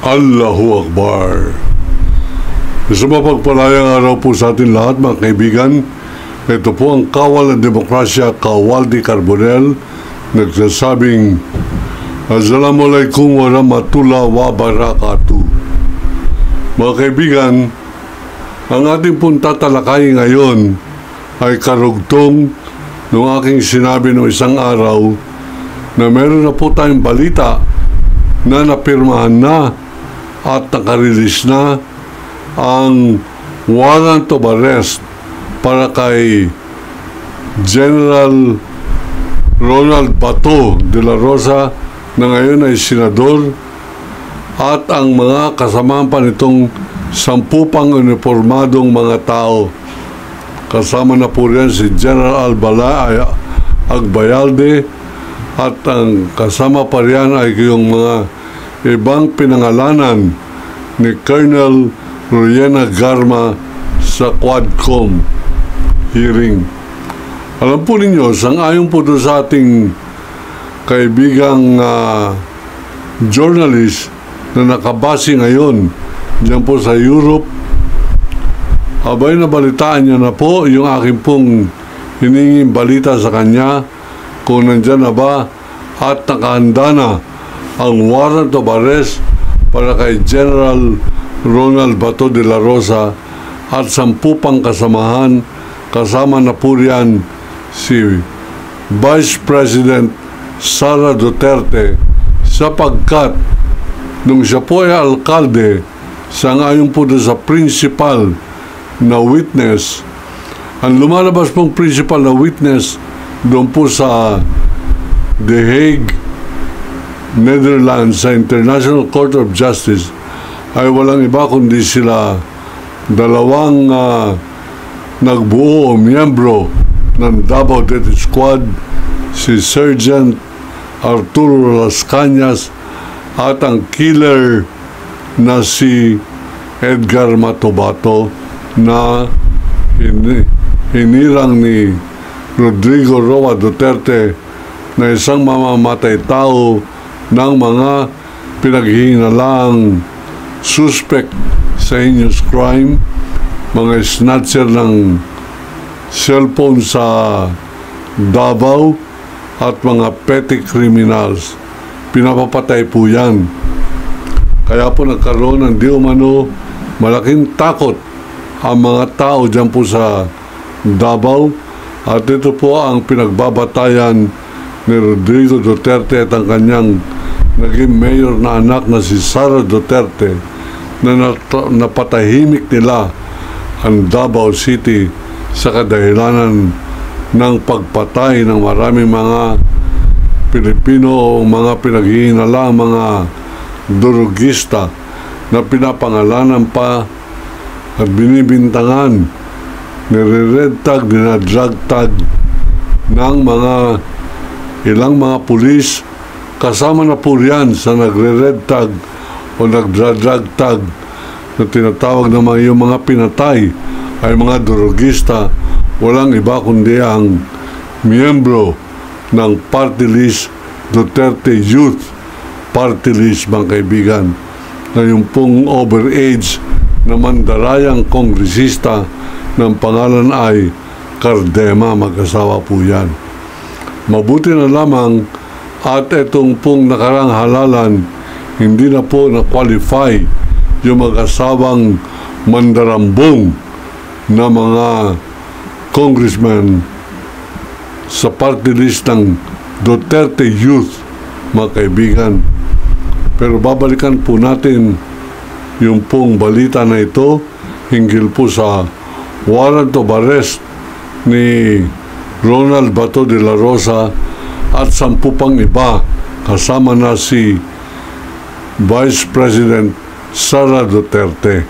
Allahu Akbar. Isang mapagpalayang araw po sa atin lahat, mga kaibigan. Ito po ang Kawal ng Demokrasya, Kawaldi Carbonell, nagsasabing Assalamualaikum warahmatullahi wabarakatuh. Mga kaibigan, ang ating pong tatalakay ngayon ay karugtong ng aking sinabi noong isang araw na meron na po tayong balita na napirmahan na at nakarelease na ang warrant of arrest para kay General Ronald Bato de la Rosa na ngayon ay senador at ang mga kasamahan pa nitong 10 pang uniformadong mga tao. Kasama na po rin si General Agbayalde at ang kasama pa riyan ay yung mga ibang pinangalanan ni Colonel Rowena Garma sa Quadcom hearing. Alam po ninyo, sang-ayon po doon sa ating kaibigang journalist na nakabase ngayon diyan po sa Europe, abay nabalitaan niya na po yung aking pong hiningin balita sa kanya kung nandyan na ba at nakahanda na ang warrant of arrest para kay General Ronald Bato de la Rosa at 10 pang kasamahan. Kasama na po riyan si Vice President Sara Duterte sapagkat nung siya po ay alkalde, sangayon po doon sa principal na witness, ang lumalabas pong principal na witness doon po sa The Hague, Netherlands, sa International Court of Justice ay walang iba kundi sila dalawang nagbuo o miyembro ng Davao Death Squad, si Sergeant Arturo Las Cañas at ang killer na si Edgar Matobato na hinirang ni Rodrigo Roa Duterte na isang mamamatay tao ng mga pinaghihinalang suspect sa heinous crime, mga snatcher ng cellphone sa Davao at mga petty criminals. Pinapapatay po yan. Kaya po nagkaroon ng di umano malaking takot ang mga tao dyan po sa Davao, at ito po ang pinagbabatayan ni Rodrigo Duterte at ang kanyang naging mayor na anak na si Sara Duterte na napatahimik nila ang Davao City sa kadahilanan ng pagpatay ng maraming mga Pilipino o mga pinaghihinala, mga durugista na pinapangalanan pa at binibintangan, nire-red tag, dina-drug tag ng mga ilang mga pulis. Kasama na po riyan sa nagre-red tag o nagdra-drug tag na tinatawag na yung mga pinatay ay mga durugista, walang iba kundi ang miyembro ng party list Duterte Youth Party List, mga kaibigan, na yung pong overage na mandarayang kongresista ng pangalan ay Cardema, mag-asawa po yan. Mabuti na lamang at itong pong nakarang halalan, hindi na po na-qualify yung mag-asawang mandarambong na mga congressman sa party list ng Duterte Youth, mga kaibigan. Pero babalikan po natin yung pong balita na ito hinggil po sa warrant of arrest ni Ronald Bato de la Rosa at 10 pang iba, kasama na si Vice President Sara Duterte.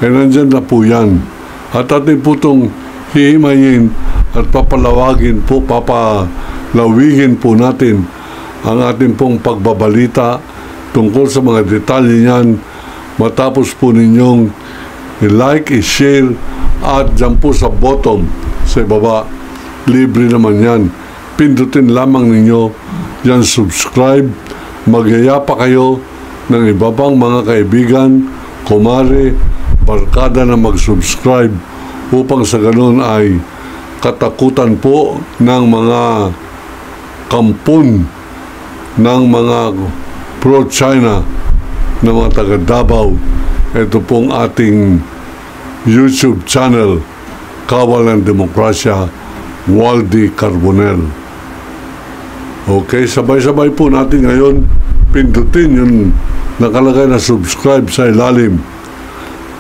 Nandyan na po yan. At atin po itong hihimayin at papalawagin po, papalawigin po natin ang ating pong pagbabalita tungkol sa mga detalye niyan matapos po ninyong i-like, i-share at dyan po sa bottom, sa ibaba, libre naman yan. Pindutin lamang ninyo yan, subscribe, magyaya pa kayo ng iba pang mga kaibigan, kumare, barkada na mag-subscribe upang sa ganun ay katakutan po ng mga kampon ng mga pro-China na mga taga Davao. Ito pong ating YouTube channel, Kawal ng Demokrasya, Waldy Carbonell. Okay, sabay-sabay po natin ngayon pindutin yung nakalagay na subscribe sa ilalim.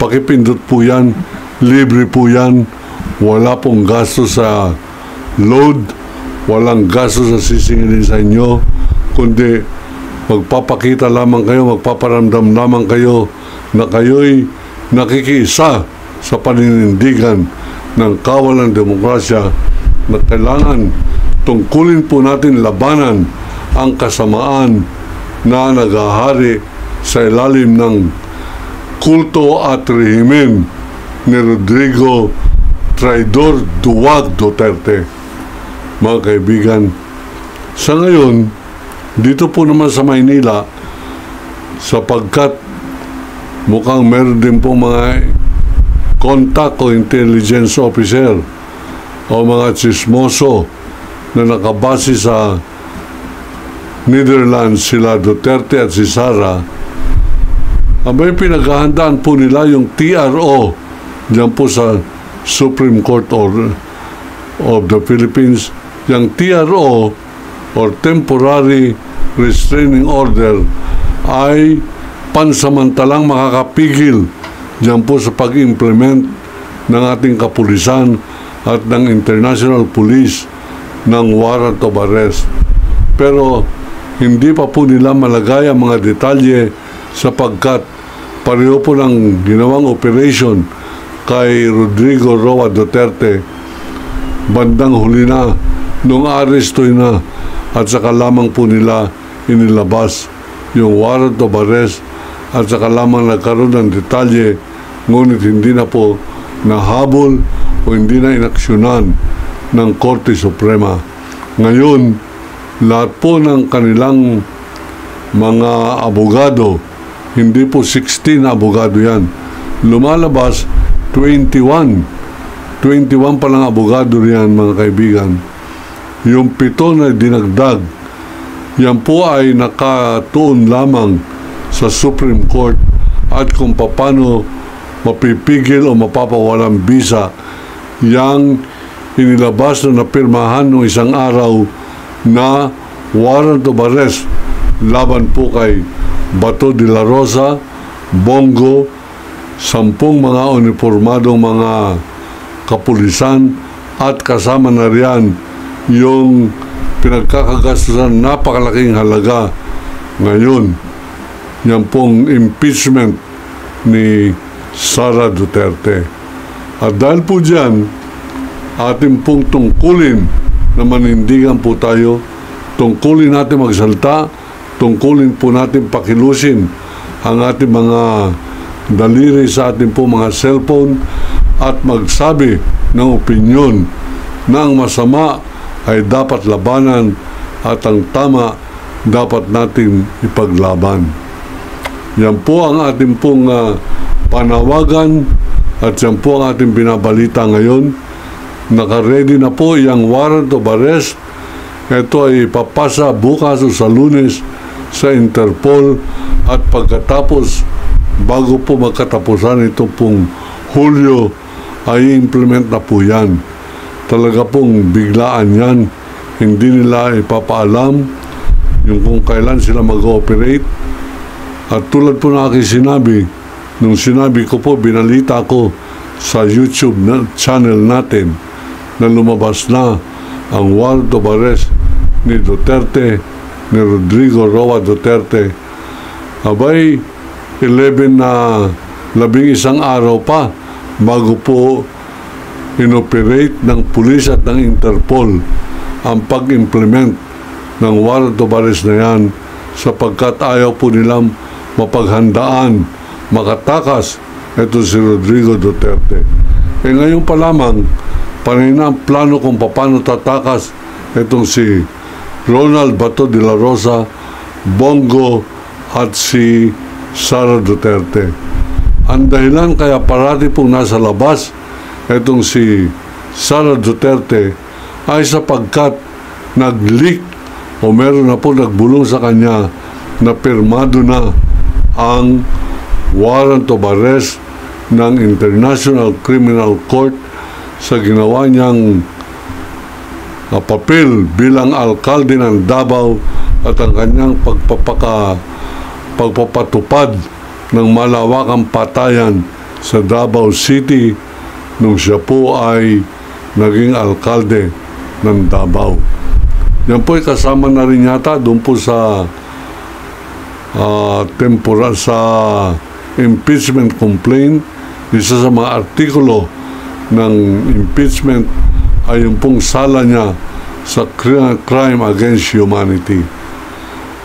Pakipindot po yan, libre po yan, wala pong gasto sa load, walang gasto sa sisingilin sa inyo, kundi magpapakita lamang kayo, magpaparamdam lamang kayo na kayo'y nakikiisa sa paninindigan ng Kawal ng Demokrasya na kailangan tungkulin po natin labanan ang kasamaan na naghahari sa ilalim ng kulto at rehimen ni Rodrigo Traidor Duwag Duterte. Mga kaibigan, sa ngayon, dito po naman sa Maynila, sapagkat mukhang meron din po mga contact o intelligence officer o mga chismoso na nakabase sa Netherlands, sila Duterte at si Sara, may pinaghahandaan po nila yung TRO diyan po sa Supreme Court of the Philippines. Yung TRO or Temporary Restraining Order ay pansamantalang makakapigil diyan po sa pag-implement ng ating kapulisan at ng International Police ng warrant of arrest. Pero hindi pa po nila malagay ang mga detalye sapagkat pareho po ng ginawang operation kay Rodrigo Roa Duterte. Bandang huli na, nung arestoy na, at saka lamang po nila inilabas yung warrant of arrest at saka lamang nagkaroon ng detalye, ngunit hindi na po nahabol o hindi na inaksyonan ng Korte Suprema. Ngayon, lahat po ng kanilang mga abogado, hindi po 16 abogado yan, lumalabas 21 pa lang abogado riyan, mga kaibigan. Yung 7 na dinagdag, yan po ay nakatuon lamang sa Supreme Court at kung paano mapipigil o mapapawalang bisa yang inilabas na napirmahan ng isang araw na warrant of arrest laban po kay Bato de la Rosa, Bongo, 10 mga uniformadong mga kapulisan at kasama na riyan yung pinagkakagastusan napakalaking halaga ngayon. Yan pong impeachment ni Sara Duterte. At dahil po dyan, ating pong tungkulin na manindigan po tayo, tungkulin natin magsalta, tungkulin po natin pakilusin ang ating mga daliri sa ating po mga cellphone at magsabi ng opinyon na ang masama ay dapat labanan at ang tama dapat natin ipaglaban. Yan po ang ating pong panawagan at yan po ang ating binabalita ngayon. Naka-ready na po yung warrant of arrest. Ito ay papasa bukas o sa Lunes sa Interpol at pagkatapos, bago po magkatapusan ito pong Hulyo, ay implement na po yan. Talaga pong biglaan yan. Hindi nila ipapaalam yung kung kailan sila mag-ooperate. At tulad po na aking sinabi, nung sinabi ko po, binalita ko sa YouTube channel natin na lumabas na ang warrant of arrest ni Duterte, ni Rodrigo Roa Duterte. Abay, 11 araw pa bago po inoperate ng pulis at ng Interpol ang pag-implement ng warrant of arrest na yan sapagkat ayaw po nilang mapaghandaan, makatakas ito si Rodrigo Duterte. Ngayon pa lamang, panay na ang plano kung paano tatakas itong si Ronald Bato de la Rosa, Bongo at si Sara Duterte. Ang dahilan kaya parati pong nasa labas itong si Sara Duterte ay sapagkat nag-leak o meron na po nagbulong sa kanya na pirmado na ang warrant of arrest ng International Criminal Court sa ginawa niyang papel bilang alkalde ng Davao at ang kanyang pagpapatupad ng malawakang patayan sa Davao City nung siya po ay naging alkalde ng Davao. Yan po ay kasama na rin yata doon po sa sa impeachment complaint. Isa sa mga artikulo ng impeachment ay yung pong sala niya sa crime against humanity.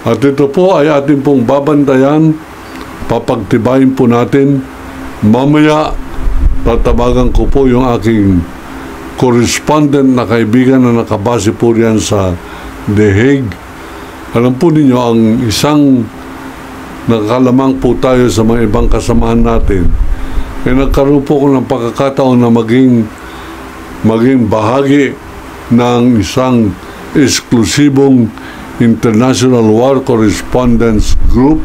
At ito po ay ating pong babantayan, papagtibayin po natin. Mamaya, tatabagan ko po yung aking correspondent na kaibigan na nakabase po riyan sa The Hague. Alam po ninyo, ang isang nakalamang po tayo sa mga ibang kasamahan natin, ay nagkaroon po ko ng pagkakataon na maging bahagi ng isang eksklusibong International War Correspondents Group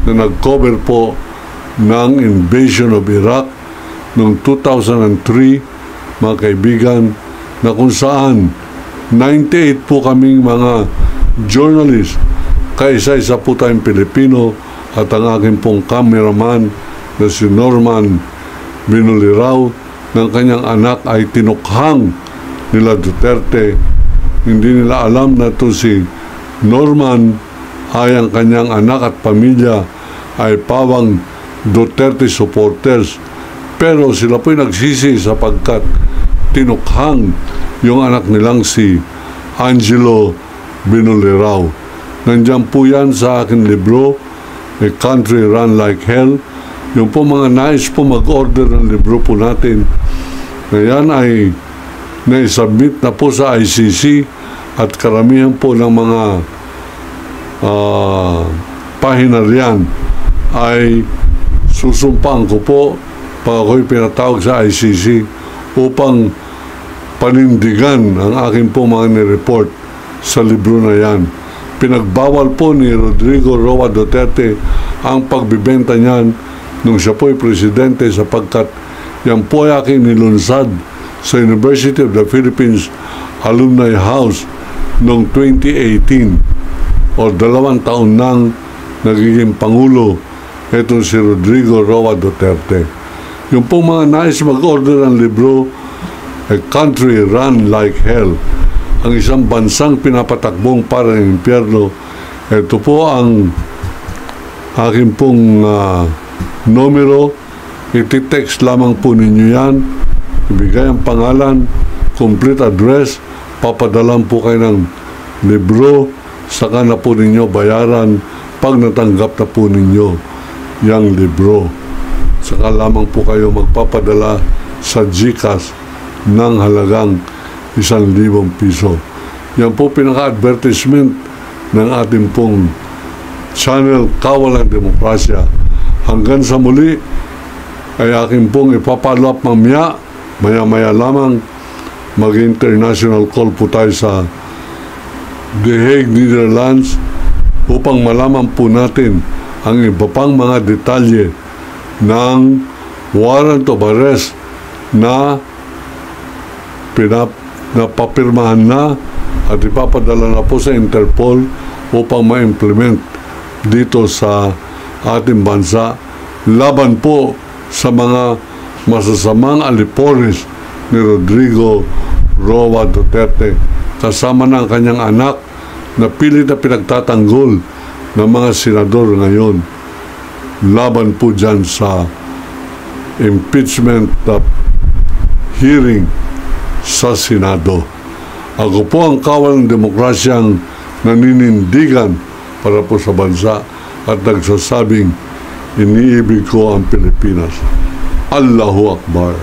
na nag-cover po ng invasion of Iraq noong 2003, mga kaibigan, na kung saan 98 po kaming mga journalist, kaisa-isa po tayong Pilipino at ang aking pong cameraman na si Norman Binulirao ng kanyang anak ay tinukhang nila Duterte. Hindi nila alam na ito si Norman ay ang kanyang anak at pamilya ay pawang Duterte supporters. Pero sila po'y nagsisi sapagkat tinukhang yung anak nilang si Angelo Binulirao. Nandiyan po yan sa aking libro, A Country Run Like Hell. Yung po mga nais po mag-order ng libro po natin na yan ay na-submit na po sa ICC at karamihan po ng mga pahina riyan ay susumpaan ko po pag ako'y pinatawag sa ICC upang panindigan ang aking po mga nireport sa libro na yan. Pinagbawal po ni Rodrigo Roa Duterte ang pagbibenta niyan nung siya po ay presidente sapagkat yan po ay aking nilunsad sa University of the Philippines Alumni House noong 2018 o 2 taon nang nagiging Pangulo itong si Rodrigo Roa Duterte. Yung po mga nais mag-order ng libro, A Country Run Like Hell, ang isang bansang pinapatakbong para ng impyerno, ito po ang aking pong numero. Iti-text lamang po ninyo yan, ibigay ang pangalan, complete address, papadalan po kayo ng libro, saka na po ninyo bayaran pag natanggap na po ninyo yung libro. Saka lamang po kayo magpapadala sa GCash ng halagang 1,000 piso. Yan po pinaka-advertisement ng ating pong channel Kawalan Demokrasya. Hanggang sa muli ay aking pong ipapalo up maya-maya lamang mag-international call po tayo sa The Hague, Netherlands upang malaman po natin ang iba pang mga detalye ng warrant of arrest na papirmahan na at ipapadala na po sa Interpol upang ma-implement dito sa ating bansa laban po sa mga masasamang alipores ni Rodrigo Roa Duterte kasama ng kanyang anak na pilit na pinagtatanggol ng mga senador ngayon laban po dyan sa impeachment hearing sa Senado. Ako po ang kawal ng demokrasyang naninindigan para po sa bansa at nagsasabing iniibig ko ang Pilipinas. Allahu Akbar.